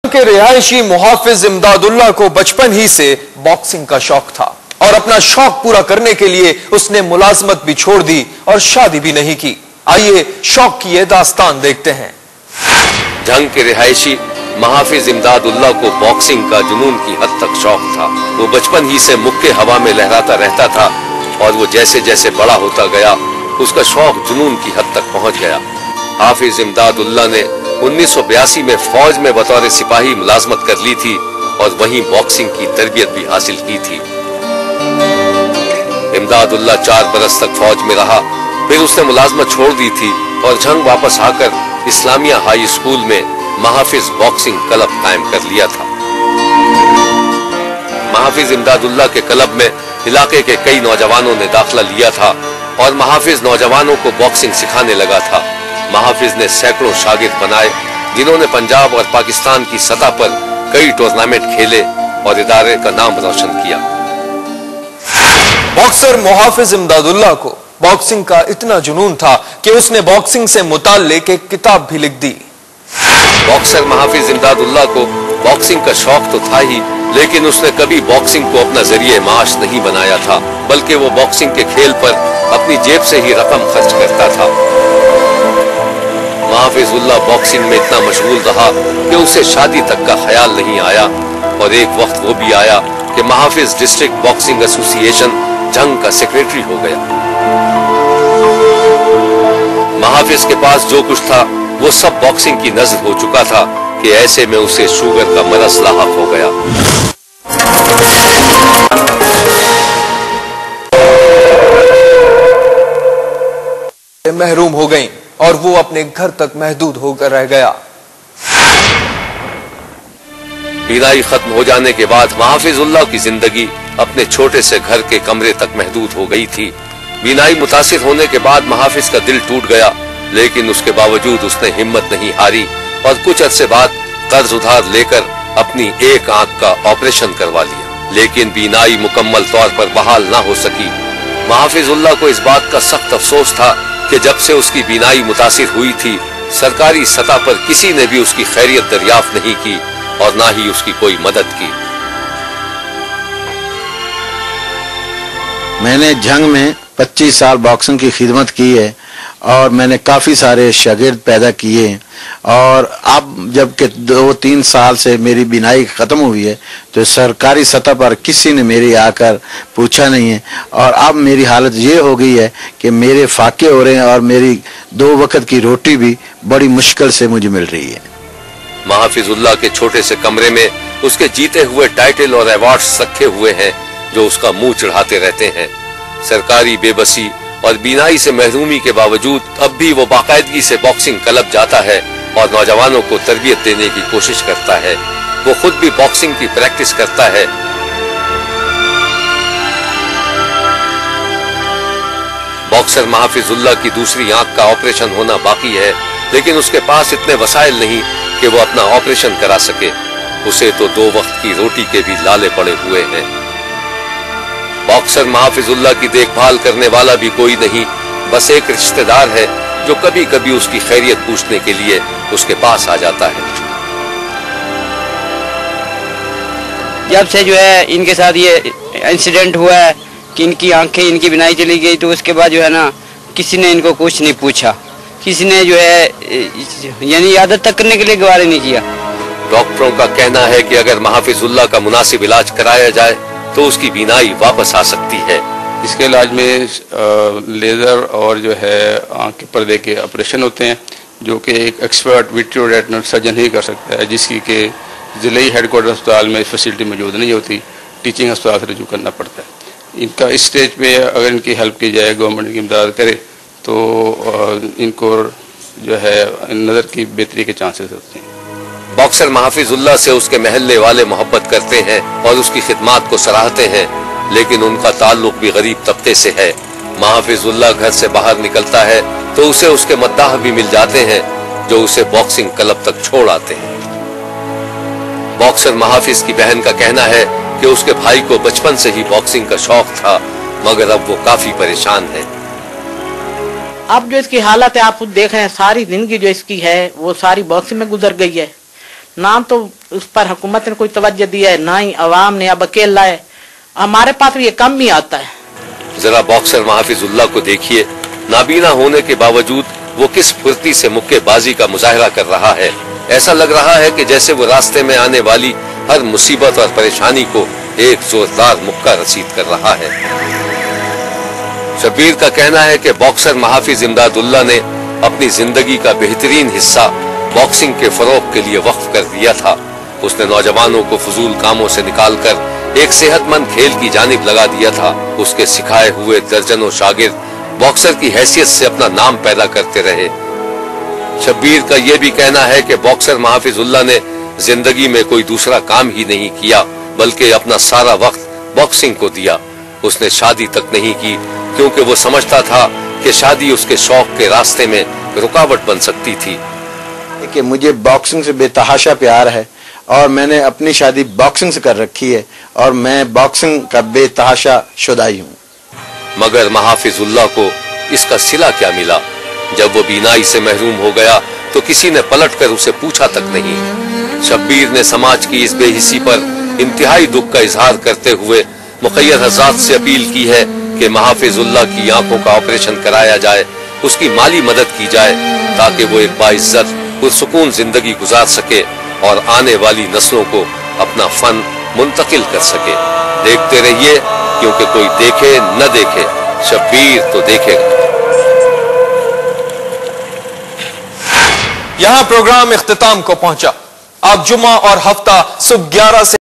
के रिहायशी मुहाफिज इमदादुल्लाह को बचपन ही से बॉक्सिंग का शौक था और अपना शौक पूरा करने के लिए उसने मुलाजमत भी छोड़ दी और शादी भी नहीं की। आइए शौक की ये दास्तान देखते हैं। झंग के रिहायशी मुहाफिज इमदादुल्लाह को बॉक्सिंग का जुनून की हद तक शौक था। वो बचपन ही से मुक्के हवा में लहराता रहता था और वो जैसे जैसे बड़ा होता गया उसका शौक जुनून की हद तक पहुंच गया। हाफिज इमदादुल्लाह ने 1982 में फौज में बतौर सिपाही मुलाजमत कर ली थी और वहीं बॉक्सिंग की तरबियत भी हासिल की थी। इमदादुल्लाह 4 बरस तक फौज में रहा, फिर उसने मुलाजमत छोड़ दी थी और झंग वापस आकर इस्लामिया हाई स्कूल में मुहाफिज बॉक्सिंग क्लब कायम कर लिया था। मुहाफिज इमदादुल्लाह के क्लब में इलाके के कई नौजवानों ने दाखिला लिया था और मुहाफिज नौजवानों को बॉक्सिंग सिखाने लगा था। मुहाफिज ने सैकड़ों शागिर्द बनाए जिन्होंने पंजाब और पाकिस्तान की सतह पर कई टूर्नामेंट खेले और इदारे का नाम रोशन किया। बॉक्सर मुहाफिज इमदादुल्लाह को बॉक्सिंग का इतना जुनून था कि उसने बॉक्सिंग से मुताल्लिक एक किताब भी लिख दी। बॉक्सर मुहाफिज इमदादुल्लाह को बॉक्सिंग का शौक तो था ही, लेकिन उसने कभी बॉक्सिंग को अपना जरिए माश नहीं बनाया था, बल्कि वो बॉक्सिंग के खेल पर अपनी जेब से ही रकम खर्च करता था। मुहाफिजुल्लाह बॉक्सिंग में इतना मशगूल रहा कि उसे शादी तक का ख्याल नहीं आया और एक वक्त वो भी आया कि मुहाफिज डिस्ट्रिक्ट बॉक्सिंग एसोसिएशन झंग का सेक्रेटरी हो गया। मुहाफिज के पास जो कुछ था वो सब बॉक्सिंग की नजर हो चुका था कि ऐसे में उसे शुगर का मरज लाहक हो गया। महरूम हो गई और वो अपने घर तक महदूद होकर रह गया। बीनाई खत्म हो जाने के बाद मुहाफिजुल्लाह की जिंदगी अपने छोटे से घर के कमरे तक महदूद हो गई थी। बीनाई मुतासिर होने के बाद मुहाफिज का दिल टूट गया, लेकिन उसके बावजूद उसने हिम्मत नहीं हारी और कुछ अरसे बाद कर्ज उधार लेकर अपनी एक आंख का ऑपरेशन करवा लिया, लेकिन बीनाई मुकम्मल तौर पर बहाल ना हो सकी। मुहाफिजुल्लाह को इस बात का सख्त अफसोस था कि जब से उसकी बीनाई मुतासिर हुई थी, सरकारी सतह पर किसी ने भी उसकी खैरियत दरियाफ्त नहीं की और ना ही उसकी कोई मदद की। मैंने झंग में 25 साल बॉक्सिंग की खिदमत की है और मैंने काफ़ी सारे शागिर्द पैदा किए और अब जबकि 2-3 साल से मेरी बीनाई ख़त्म हुई है तो सरकारी सतह पर किसी ने मेरी आकर पूछा नहीं है और अब मेरी हालत ये हो गई है कि मेरे फाके हो रहे हैं और मेरी 2 वक्त की रोटी भी बड़ी मुश्किल से मुझे मिल रही है। मुहाफिजुल्लाह के छोटे से कमरे में उसके जीते हुए टाइटल और अवार्ड्स रखे हुए हैं जो उसका मुंह चढ़ाते रहते हैं। सरकारी बेबसी और बीनाई से महरूमी के बावजूद अब भी वो बाकायदगी से बॉक्सिंग क्लब जाता है और नौजवानों को तरबियत देने की कोशिश करता है। वो खुद भी बॉक्सिंग की प्रैक्टिस करता है। बॉक्सर मुहाफिजुल्लाह की दूसरी आंख का ऑपरेशन होना बाकी है, लेकिन उसके पास इतने वसाइल नहीं कि वो अपना ऑपरेशन करा सके। उसे तो 2 वक्त की रोटी के भी लाले पड़े हुए हैं। बॉक्सर मुहाफिजुल्लाह की देखभाल करने वाला भी कोई नहीं, बस एक रिश्तेदार है जो कभी कभी उसकी खैरियत पूछने के लिए उसके पास आ जाता है। जब से जो है इनके साथ ये इंसिडेंट हुआ है कि इनकी आंखें, इनकी बीनाई चली गई, तो उसके बाद जो है ना किसी ने इनको कुछ नहीं पूछा, किसी ने जो है यानी आदत तक करने के लिए गवारा नहीं किया। डॉक्टरों का कहना है कि अगर मुहाफिजुल्लाह का मुनासिब इलाज कराया जाए तो उसकी बीनाई वापस आ सकती है। इसके इलाज में लेज़र और जो है आंख के पर्दे के ऑपरेशन होते हैं जो कि एक एक्सपर्ट विट्रियो-रेटिनल सर्जन ही कर सकता है, जिसकी के ज़िले हेडक्वार्टर अस्पताल में फैसिलिटी मौजूद नहीं होती, टीचिंग अस्पताल से रजू करना पड़ता है। इनका इस स्टेज पे अगर इनकी हेल्प की जाए, गवर्नमेंट की इमदाद करे तो इनको जो है नज़र की बेहतरी के चांसेस होते हैं। बॉक्सर मुहाफिजुल्लाह से उसके महल्ले वाले मोहब्बत करते हैं और उसकी खिदमत को सराहते हैं, लेकिन उनका ताल्लुक भी गरीब तबके से है। मुहाफिजुल्लाह घर से बाहर निकलता है तो उसे उसके मद्दाह भी मिल जाते हैं जो उसे बॉक्सिंग क्लब तक छोड़ आते हैं। बॉक्सर मुहाफिज की बहन का कहना है कि उसके भाई को बचपन से ही बॉक्सिंग का शौक था, मगर अब वो काफी परेशान है। अब जो इसकी हालत है आप खुद देखें, सारी जिंदगी जो इसकी है वो सारी बॉक्सिंग में गुजर गई है। ना तो उस पर हुकूमत ने कोई तवज्जो दी है, ना ही अवाम ने। अब अकेला है, हमारे पास भी ये कम ही आता है। जरा बॉक्सर महाफिजुल्लाह को देखिए, नाबीना होने के बावजूद वो किस फुर्ती से मुक्केबाजी का मुजाहरा कर रहा है। ऐसा लग रहा है कि जैसे वो रास्ते में आने वाली हर मुसीबत और परेशानी को एक जोरदार मुक्का रसीद कर रहा है। शब्बीर का कहना है कि बॉक्सर महाफिज इमदादुल्लाह ने अपनी जिंदगी का बेहतरीन हिस्सा बॉक्सिंग के फरोग के लिए वक्फ कर दिया था। उसने नौजवानों को फजूल कामों से निकालकर एक सेहतमंद खेल की जानिब लगा दिया था। उसके सिखाए हुए दर्जनों शागिर्द बॉक्सर की हैसियत से अपना नाम पैदा करते रहे। शब्बीर का यह भी कहना है कि बॉक्सर महाफिजुल्लाह ने जिंदगी में कोई दूसरा काम ही नहीं किया, बल्कि अपना सारा वक्त बॉक्सिंग को दिया। उसने शादी तक नहीं की क्योंकि वो समझता था कि शादी उसके शौक के रास्ते में रुकावट बन सकती थी। कि मुझे बॉक्सिंग से बेतहाशा प्यार है और मैंने अपनी शादी बॉक्सिंग से कर रखी है और मैं बॉक्सिंग का बेतहाशा शुदाई हूँ। मगर महाफिजुल्लाह को इसका सिला क्या मिला? जब वो बीनाई से महरूम हो गया तो किसी ने पलटकर उसे पूछा तक नहीं। शब्बीर ने समाज की इस बेहिस्सी पर इंतहाई दुख का इजहार करते हुए मुखय्यर हज़रात से अपील की है कि महाफिजुल्लाह की आंखों का ऑपरेशन कराया जाए, उसकी माली मदद की जाए ताकि वो एक बाइज्जत पुरसुकून जिंदगी गुजार सके और आने वाली नस्लों को अपना फन मुंतकिल कर सके। देखते रहिए, क्योंकि कोई देखे न देखे, शब्बीर तो देखेगा। यहां प्रोग्राम इख्तिताम को पहुंचा। अब जुमा और हफ्ता सुबह 11 से